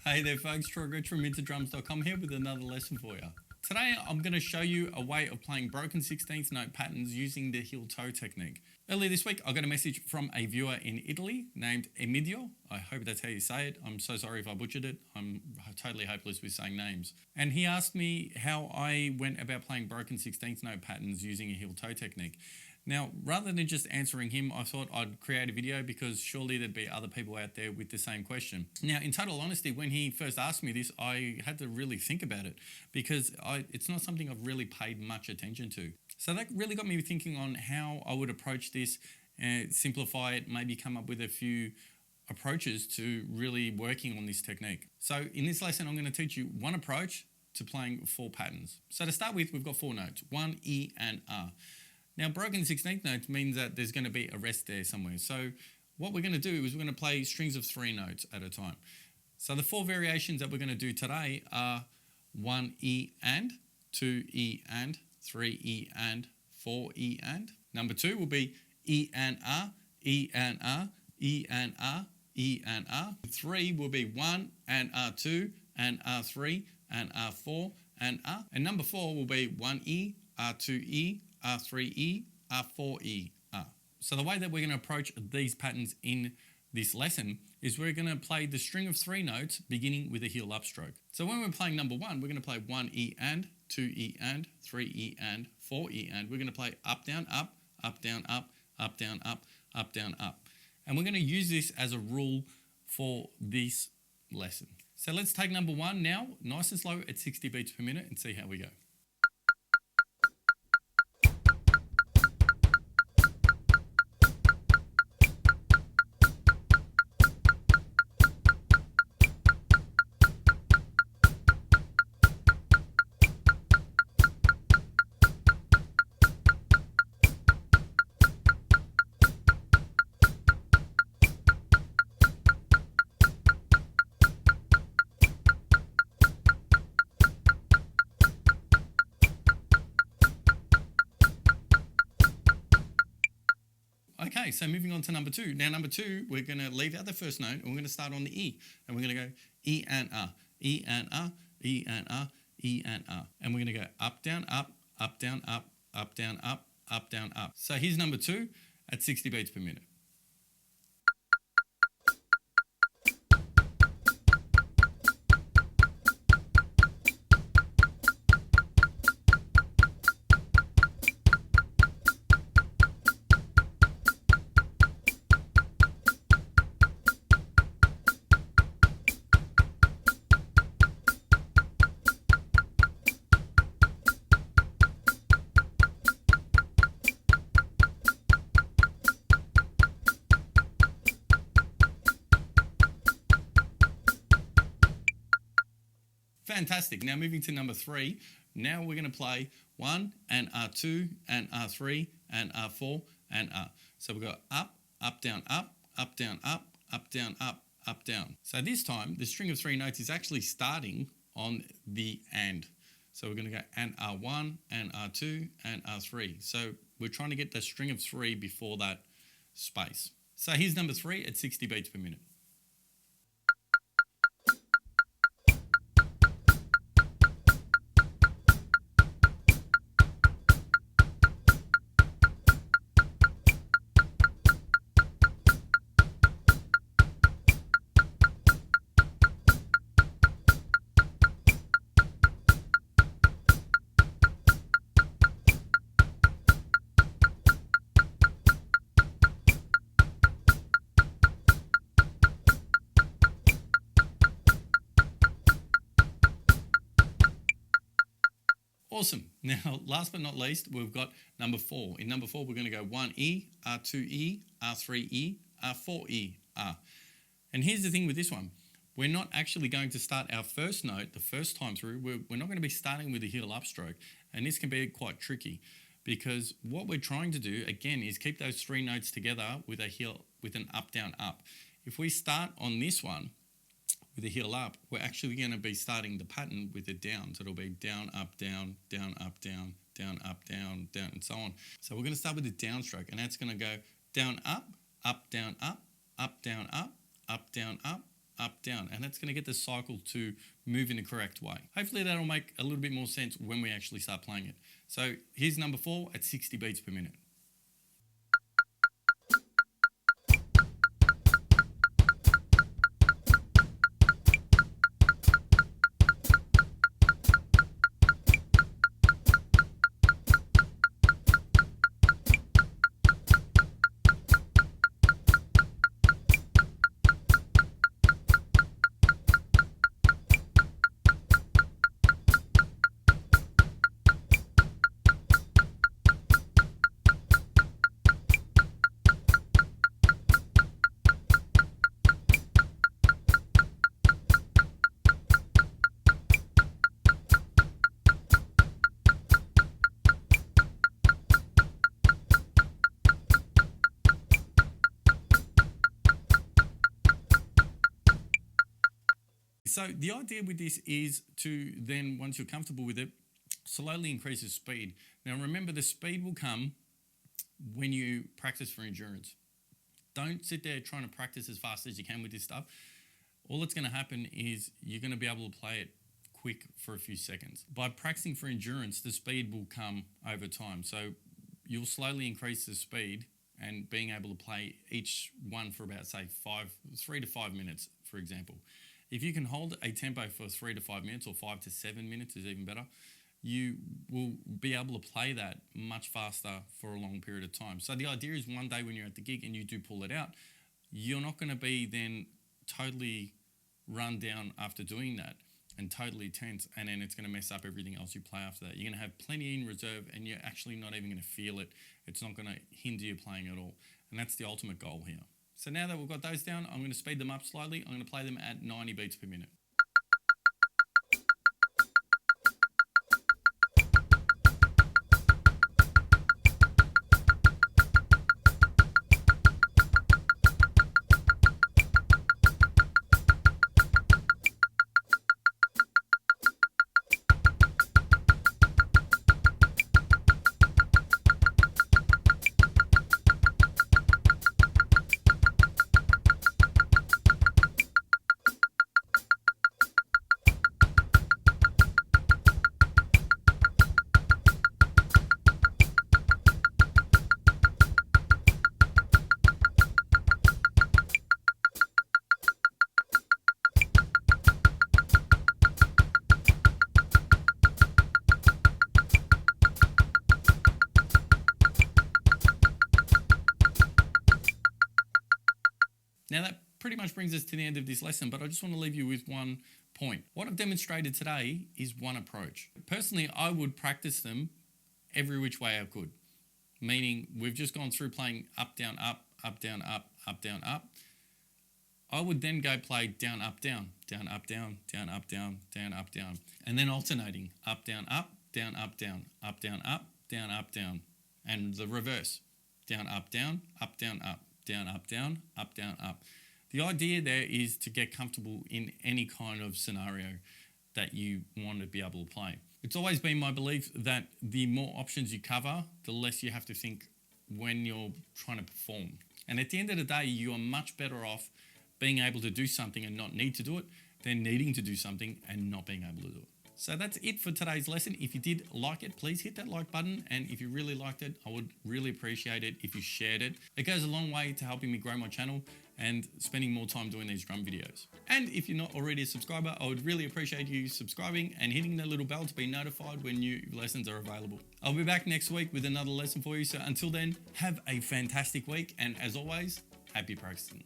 Hey there folks, Troy Rich from IntoDrums.com here with another lesson for you. Today I'm going to show you a way of playing broken 16th note patterns using the heel-toe technique. Earlier this week I got a message from a viewer in Italy named Emidio. I hope that's how you say it. I'm so sorry if I butchered it. I'm totally hopeless with saying names. And he asked me how I went about playing broken 16th note patterns using a heel-toe technique. Now, rather than just answering him, I thought I'd create a video because surely there'd be other people out there with the same question. Now, in total honesty, when he first asked me this, I had to really think about it because it's not something I've really paid much attention to. So that really got me thinking on how I would approach this and simplify it, maybe come up with a few approaches to really working on this technique. So in this lesson, I'm going to teach you one approach to playing 4 patterns. So to start with, we've got 4 notes, 1, E and R. Now, broken 16th notes means that there's going to be a rest there somewhere. So what we're going to do is we're going to play strings of 3 notes at a time. So the 4 variations that we're going to do today are 1 E and, 2 E and, 3 E and, 4 E and. Number 2 will be E and R, E and R, E and R, E and R. 3 will be 1 and R2 and R3 and R4 and R. And number 4 will be 1 E, R2E, R3E, R4E, R. So the way that we're going to approach these patterns in this lesson is we're going to play the string of 3 notes beginning with a heel upstroke. So when we're playing number 1, we're going to play 1 E and, 2 E and, 3 E and, 4 E and. We're going to play up, down, up, up, down, up, up, down, up, up, down, up. And we're going to use this as a rule for this lesson. So let's take number 1 now, nice and slow at 60 beats per minute and see how we go. Okay, so moving on to number 2. Now number 2, we're going to leave out the first note and we're going to start on the E. And we're going to go E and R, E and R, E and R, E and R. And we're going to go up, down, up, up, down, up, up, down, up, up, down, up. So here's number 2 at 60 beats per minute. Fantastic. Now moving to number 3. Now we're going to play 1 and R2 and R3 and R4 and R. So we've got up, up, down, up, up, down, up, up, down, up, up, down. So this time the string of 3 notes is actually starting on the and. So we're going to go and R1 and R2 and R3. So we're trying to get the string of 3 before that space. So here's number 3 at 60 beats per minute. Awesome. Now, last but not least, we've got number 4. In number 4, we're going to go 1E, R2E, R3E, R4E, R. And here's the thing with this one. We're not actually going to start our first note the first time through. We're not going to be starting with a heel upstroke. And this can be quite tricky because what we're trying to do, again, is keep those 3 notes together with a heel, with an up, down, up. If we start on this one, with the heel up, we're actually going to be starting the pattern with it down. So it'll be down, up, down, down, up, down, down, up, down, down, and so on. So we're going to start with the downstroke, and that's going to go down, up, down, up, down, up, up, down, up, up, down. And that's going to get the cycle to move in the correct way. Hopefully that'll make a little bit more sense when we actually start playing it. So here's number 4 at 60 beats per minute. So the idea with this is to then, once you're comfortable with it, slowly increase the speed. Now remember, the speed will come when you practice for endurance. Don't sit there trying to practice as fast as you can with this stuff. All that's going to happen is you're going to be able to play it quick for a few seconds. By practicing for endurance, the speed will come over time. So you'll slowly increase the speed and being able to play each one for about, say, 3 to 5 minutes, for example. If you can hold a tempo for 3 to 5 minutes, or 5 to 7 minutes is even better, you will be able to play that much faster for a long period of time. So the idea is one day when you're at the gig and you do pull it out, you're not going to be then totally run down after doing that and totally tense, and then it's going to mess up everything else you play after that. You're going to have plenty in reserve and you're actually not even going to feel it. It's not going to hinder you playing at all. And that's the ultimate goal here. So now that we've got those down, I'm going to speed them up slightly. I'm going to play them at 90 beats per minute. Now that pretty much brings us to the end of this lesson, but I just want to leave you with one point. What I've demonstrated today is one approach. Personally, I would practice them every which way I could, meaning we've just gone through playing up, down, up, down, up, down, up. I would then go play down, up, down, down, up, down, down, up, down, down, up, down, and then alternating up, down, up, down, up, down, up, down, up, down, up, down, and the reverse, down, up, down, up, down, up, down, up, down, up, down, up. The idea there is to get comfortable in any kind of scenario that you want to be able to play. It's always been my belief that the more options you cover, the less you have to think when you're trying to perform. And at the end of the day, you are much better off being able to do something and not need to do it than needing to do something and not being able to do it. So that's it for today's lesson. If you did like it, please hit that like button. And if you really liked it, I would really appreciate it if you shared it. It goes a long way to helping me grow my channel and spending more time doing these drum videos. And if you're not already a subscriber, I would really appreciate you subscribing and hitting the little bell to be notified when new lessons are available. I'll be back next week with another lesson for you. So until then, have a fantastic week. And as always, happy practicing.